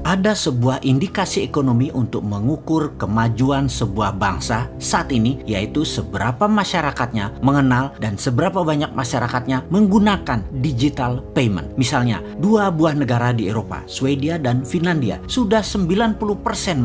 Ada sebuah indikasi ekonomi untuk mengukur kemajuan sebuah bangsa saat ini, yaitu seberapa masyarakatnya mengenal dan seberapa banyak masyarakatnya menggunakan digital payment. Misalnya, dua buah negara di Eropa, Swedia dan Finlandia, sudah 90%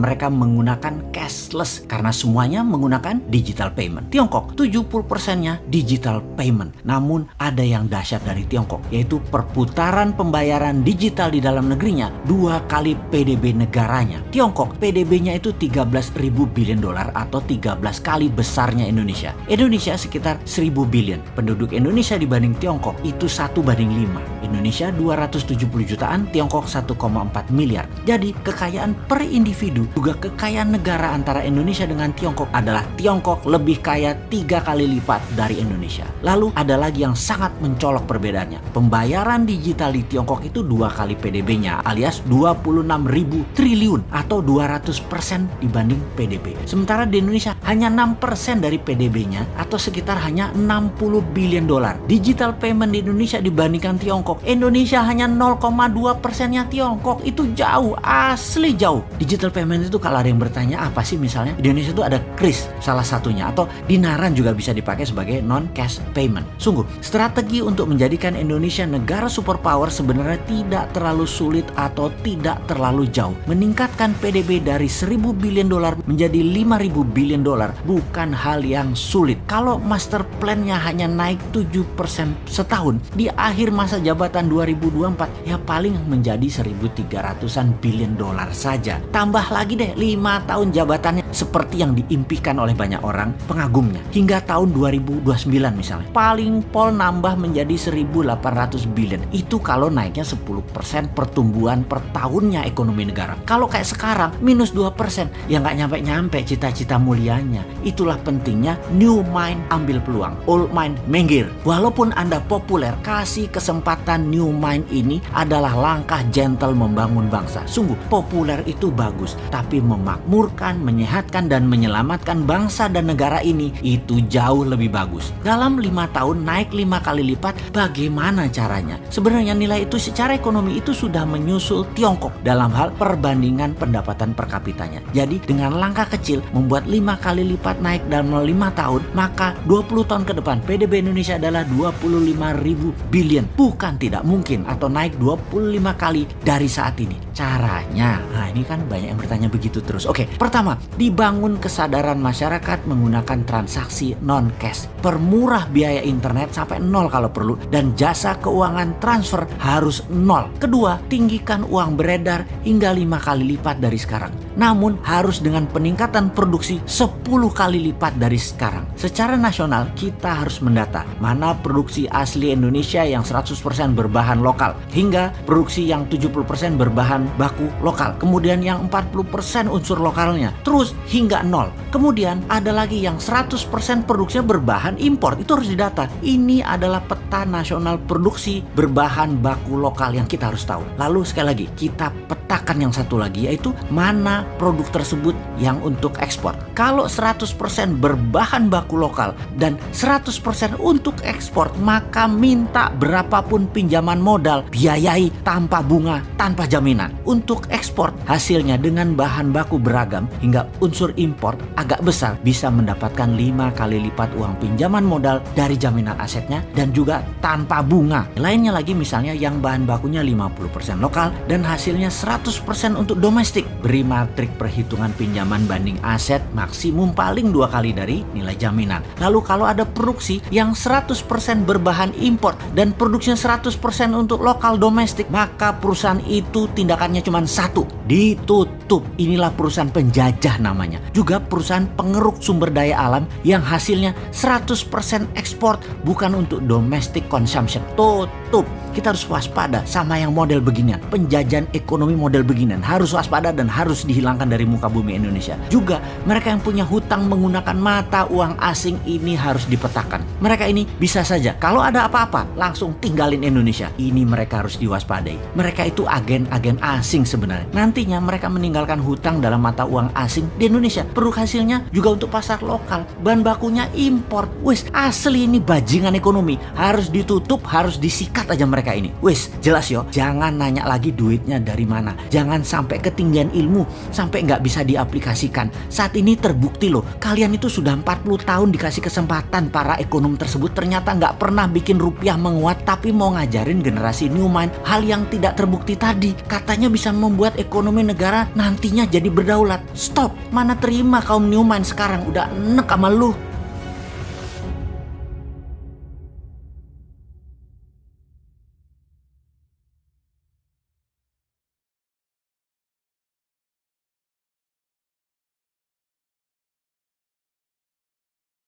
mereka menggunakan cashless karena semuanya menggunakan digital payment. Tiongkok, 70%-nya digital payment. Namun ada yang dahsyat dari Tiongkok, yaitu perputaran pembayaran digital di dalam negerinya 2 kali PDB negaranya. Tiongkok, PDB-nya itu 13.000 billion dolar atau 13 kali besarnya Indonesia. Indonesia sekitar 1.000 billion. Penduduk Indonesia dibanding Tiongkok itu 1:5. Indonesia 270 jutaan, Tiongkok 1,4 miliar. Jadi kekayaan per individu juga kekayaan negara antara Indonesia dengan Tiongkok adalah Tiongkok lebih kaya 3 kali lipat dari Indonesia. Lalu ada lagi yang sangat mencolok perbedaannya. Pembayaran digital di Tiongkok itu 2 kali PDB-nya alias 26.000 triliun atau 200% dibanding PDB. Sementara di Indonesia hanya 6% dari PDB-nya atau sekitar hanya 60 billion dolar. Digital payment di Indonesia dibandingkan Tiongkok, Indonesia hanya 0,2%-nya Tiongkok. Itu jauh, asli jauh. Digital payment itu kalau ada yang bertanya apa sih, misalnya di Indonesia itu ada kris salah satunya, atau dinaran juga bisa dipakai sebagai non-cash payment. Sungguh, strategi untuk menjadikan Indonesia negara superpower sebenarnya tidak terlalu sulit atau tidak terlalu jauh. Meningkatkan PDB dari 1.000 billion dolar menjadi 5.000 billion dolar bukan hal yang sulit. Kalau master plan-nya hanya naik 7% setahun, di akhir masa jabatan 2024 ya paling menjadi 1.300-an billion dolar saja. Tambah lagi deh 5 tahun jabatannya seperti yang diimpikan oleh banyak orang pengagumnya. Hingga tahun 2029 misalnya, paling pol nambah menjadi 1.800 billion. Itu kalau naiknya 10% pertumbuhan per tahunnya ekonomi negara. Kalau kayak sekarang minus 2%, ya nggak nyampe-nyampe cita-cita mulianya. Itulah pentingnya new mind ambil peluang, old mind minggir. Walaupun Anda populer, kasih kesempatan new mind ini adalah langkah gentle membangun bangsa. Sungguh, populer itu bagus, tapi memakmurkan, menyehatkan, dan menyelamatkan bangsa dan negara ini itu jauh lebih bagus. Dalam 5 tahun naik 5 kali lipat, bagaimana caranya? Sebenarnya nilai itu secara ekonomi itu sudah menyusul Tiongkok dalam hal perbandingan pendapatan per kapitanya. Jadi dengan langkah kecil membuat 5 kali lipat naik dalam 5 tahun, maka 20 tahun ke depan PDB Indonesia adalah 25.000 billion. Bukan tidak mungkin atau naik 25 kali dari saat ini. Caranya, nah ini kan banyak yang bertanya begitu terus. Oke, pertama, dibangun kesadaran masyarakat menggunakan transaksi non-cash. Permurah biaya internet sampai 0 kalau perlu, dan jasa keuangan transfer harus 0. Kedua, tinggikan uang beredar hingga 5 kali lipat dari sekarang. Namun harus dengan peningkatan produksi 10 kali lipat dari sekarang. Secara nasional kita harus mendata mana produksi asli Indonesia yang 100% berbahan lokal hingga produksi yang 70% berbahan baku lokal. Kemudian yang 40% unsur lokalnya. Terus hingga 0. Kemudian ada lagi yang 100% produksinya berbahan impor. Itu harus didata. Ini adalah peta nasional produksi berbahan baku lokal yang kita harus tahu. Lalu sekali lagi kita petakan yang satu lagi, yaitu mana produk tersebut yang untuk ekspor. Kalau 100% berbahan baku lokal dan 100% untuk ekspor, maka minta berapapun pinjaman modal, biayai tanpa bunga, tanpa jaminan. Untuk ekspor, hasilnya dengan bahan baku beragam hingga unsur impor agak besar bisa mendapatkan 5 kali lipat uang pinjaman modal dari jaminan asetnya dan juga tanpa bunga. Lainnya lagi misalnya yang bahan bakunya 50% lokal dan hasilnya 100% untuk domestik. Beri matrik perhitungan pinjaman banding aset maksimum paling 2 kali dari nilai jaminan. Lalu kalau ada produksi yang 100% berbahan impor dan produksinya 100% untuk lokal domestik, maka perusahaan itu tindakannya cuma satu, ditutup. Inilah perusahaan penjajah namanya. Juga perusahaan pengeruk sumber daya alam yang hasilnya 100% ekspor bukan untuk domestic consumption. Tutup. Kita harus waspada sama yang model beginian. Penjajahan ekonomi model beginian harus waspada dan harus dihilangkan dari muka bumi Indonesia. Juga mereka yang punya hutang menggunakan mata uang asing ini harus dipetakan. Mereka ini bisa saja kalau ada apa-apa langsung tinggalin Indonesia. Ini mereka harus diwaspadai. Mereka itu agen-agen asing sebenarnya. Nanti Artinya mereka meninggalkan hutang dalam mata uang asing di Indonesia. Produk hasilnya juga untuk pasar lokal. Bahan bakunya impor. Wis, asli ini bajingan ekonomi. Harus ditutup, harus disikat aja mereka ini. Wis, jelas yo. Jangan nanya lagi duitnya dari mana. Jangan sampai ketinggian ilmu, sampai nggak bisa diaplikasikan. Saat ini terbukti loh, kalian itu sudah 40 tahun dikasih kesempatan para ekonom tersebut, ternyata nggak pernah bikin rupiah menguat, tapi mau ngajarin generasi new mind hal yang tidak terbukti tadi. Katanya bisa membuat ekonomi negara nantinya jadi berdaulat. Stop, mana terima kaum new mind sekarang, udah enek sama lu.